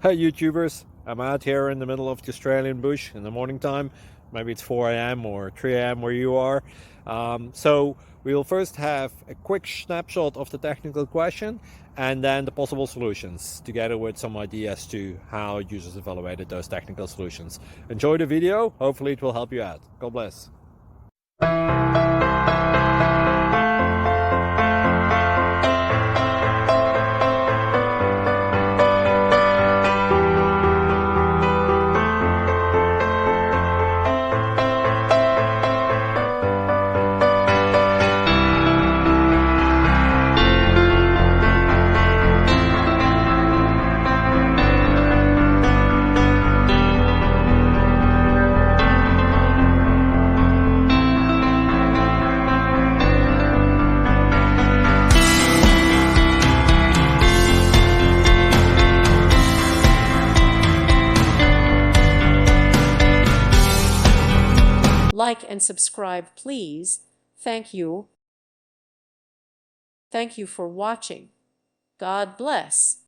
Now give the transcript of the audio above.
Hey YouTubers, I'm out here in the middle of the Australian bush in the morning time. Maybe it's 4 a.m. or 3 a.m. where you are. So we'll first have a quick snapshot of the technical question and then the possible solutions, together with some ideas to how users evaluated those technical solutions. Enjoy the video, hopefully it will help you out. God bless. Like and subscribe, please. Thank you. Thank you for watching. God bless.